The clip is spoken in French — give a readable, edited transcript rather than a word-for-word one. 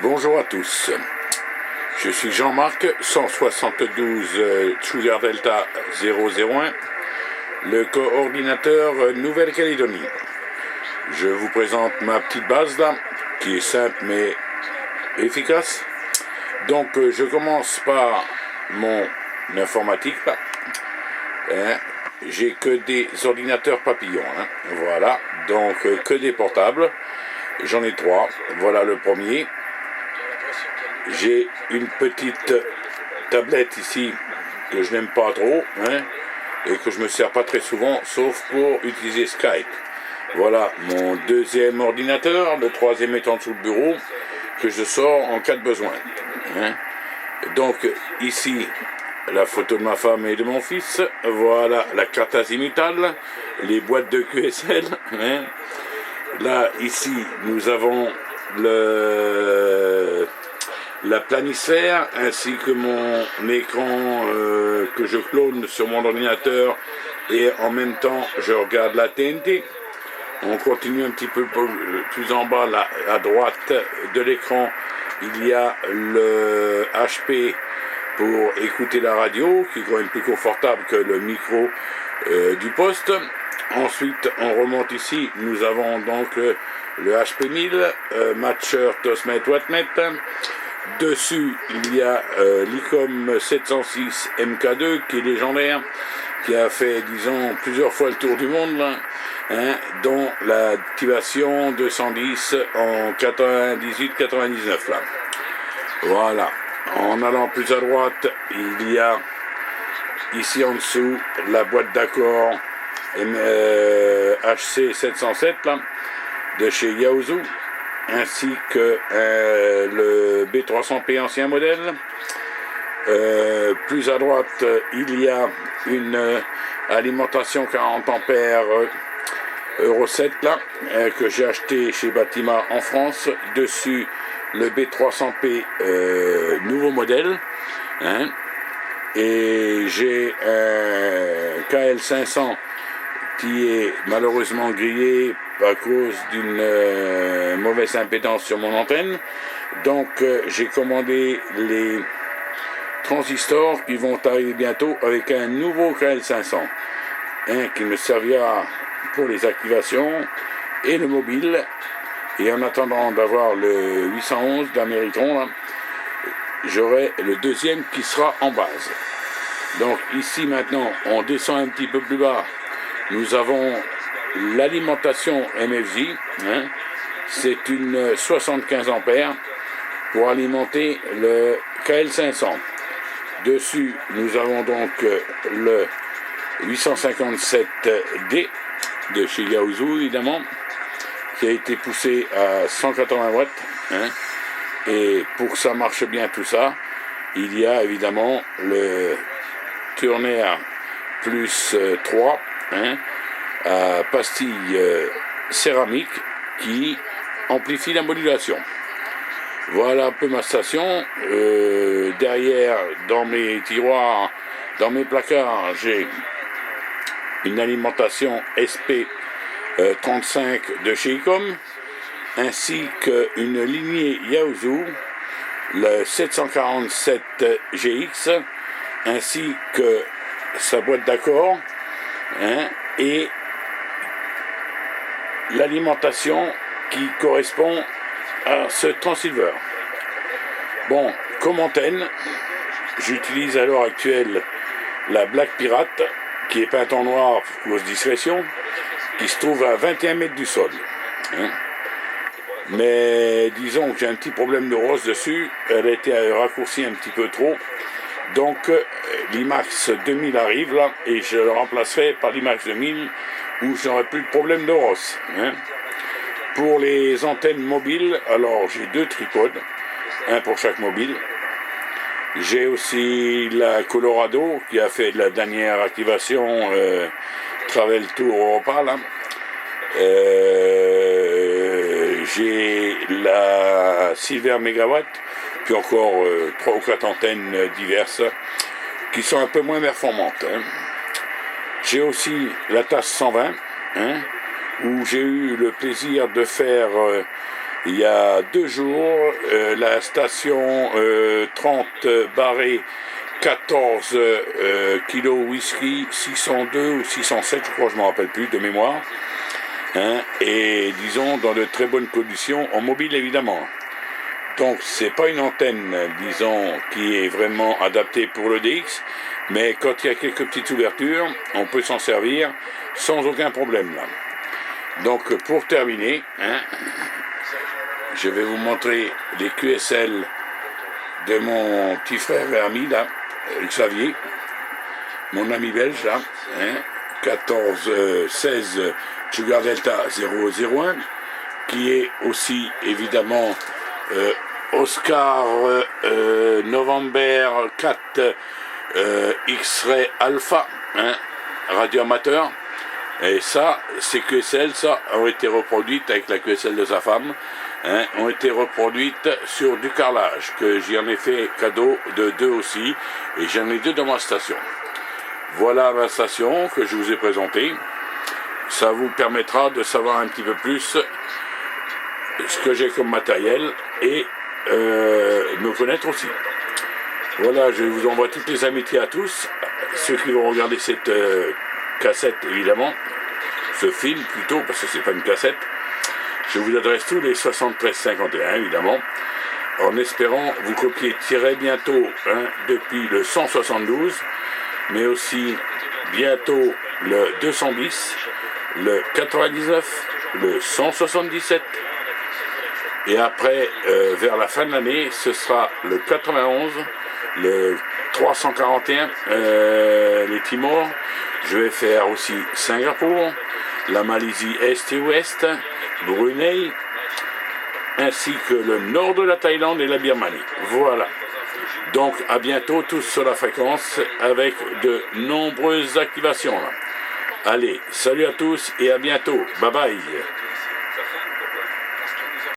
Bonjour à tous, je suis Jean-Marc, 172 Sugar Delta 001, le coordinateur Nouvelle-Calédonie. Je vous présente ma petite base là, qui est simple mais efficace. Donc je commence par mon informatique là. J'ai que des ordinateurs papillons, voilà, donc que des portables. J'en ai 3, voilà le premier. J'ai une petite tablette ici que je n'aime pas trop, et que je me sers pas très souvent, sauf pour utiliser Skype. Voilà mon deuxième ordinateur, le troisième étant sous le bureau, que je sors en cas de besoin. Donc ici, la photo de ma femme et de mon fils, voilà la carte azimutale, les boîtes de QSL. Là, ici, nous avons la planisphère ainsi que mon écran que je clone sur mon ordinateur et en même temps je regarde la TNT. On continue un petit peu plus en bas là, à droite de l'écran, il y a le HP pour écouter la radio qui est quand même plus confortable que le micro du poste. Ensuite on remonte ici, nous avons donc le HP 1000, Matcher, Tosmet, Wattmet. Dessus, il y a l'ICOM 706 MK2 qui est légendaire, qui a fait, disons, plusieurs fois le tour du monde, là, dont l'activation 210 en 98-99. Là. Voilà. En allant plus à droite, il y a ici en dessous la boîte d'accord HC 707 là, de chez Yaozu, ainsi que le B300P ancien modèle. Plus à droite, il y a une alimentation 40 ampères Euro 7 là, que j'ai acheté chez Batima en France. Dessus, le B300P nouveau modèle. Et j'ai un KL500 qui est malheureusement grillé à cause d'une mauvaise impédance sur mon antenne. Donc j'ai commandé les transistors qui vont arriver bientôt avec un nouveau KL500 qui me servira pour les activations et le mobile. Et en attendant d'avoir le 811 d'Amériton, j'aurai le deuxième qui sera en base. Donc ici maintenant on descend un petit peu plus bas, nous avons l'alimentation MFJ, c'est une 75 ampères pour alimenter le KL500. Dessus, nous avons donc le 857D de chez Yaozu, évidemment, qui a été poussé à 180 watts. Et pour que ça marche bien tout ça, il y a évidemment le Turner plus 3, à pastille céramique qui amplifie la modulation. Voilà un peu ma station. Derrière, dans mes tiroirs, dans mes placards, j'ai une alimentation SP 35 de chez ICOM, ainsi qu'une lignée Yaozu, le 747 GX, ainsi que sa boîte d'accord, et l'alimentation qui correspond à ce transceiver. Bon, comme antenne, j'utilise à l'heure actuelle la Black Pirate, qui est peinte en noir pour cause discrétion, qui se trouve à 21 mètres du sol. Mais disons que j'ai un petit problème de rose dessus, elle a été raccourcie un petit peu trop. Donc l'IMAX 2000 arrive là, et je le remplacerai par l'IMAX 2000 où je n'aurai plus de problème de rose. Pour les antennes mobiles, alors j'ai 2 tripodes, un pour chaque mobile. J'ai aussi la Colorado qui a fait de la dernière activation Travel Tour Europa là. J'ai la Silver Megawatt, puis encore 3 ou 4 antennes diverses qui sont un peu moins performantes. J'ai aussi la TAS 120, où j'ai eu le plaisir de faire Il y a 2 jours, la station 30 barré 14 kilos whisky, 602 ou 607, je crois, je ne me rappelle plus de mémoire. Hein, et disons dans de très bonnes conditions, en mobile évidemment. Donc c'est pas une antenne, disons, qui est vraiment adaptée pour le DX, mais quand il y a quelques petites ouvertures, on peut s'en servir sans aucun problème là. Donc pour terminer, hein, je vais vous montrer les QSL de mon petit frère et ami là, Xavier, mon ami belge là, hein, 14-16 Sugar Delta 001, qui est aussi évidemment Oscar November 4 X-Ray Alpha, hein, radio amateur. Et ça, ces QSL, ça, ont été reproduites avec la QSL de sa femme, hein, ont été reproduites sur du carrelage, que j'en ai fait cadeau de 2 aussi, et j'en ai 2 dans ma station. Voilà ma station que je vous ai présentée. Ça vous permettra de savoir un petit peu plus ce que j'ai comme matériel et me connaître aussi. Voilà, je vous envoie toutes les amitiés à tous, ceux qui vont regarder cette cassette évidemment, ce film plutôt, parce que c'est pas une cassette. Je vous adresse tous les 73-51 évidemment, en espérant vous copier très bientôt, hein, depuis le 172, mais aussi bientôt le 200 bis, le 99, le 177, et après, vers la fin de l'année, ce sera le 91, le 341, les Timor. Je vais faire aussi Singapour, la Malaisie Est et Ouest, Brunei, ainsi que le nord de la Thaïlande et la Birmanie. Voilà. Donc à bientôt tous sur la fréquence avec de nombreuses activations. Allez, salut à tous et à bientôt. Bye bye.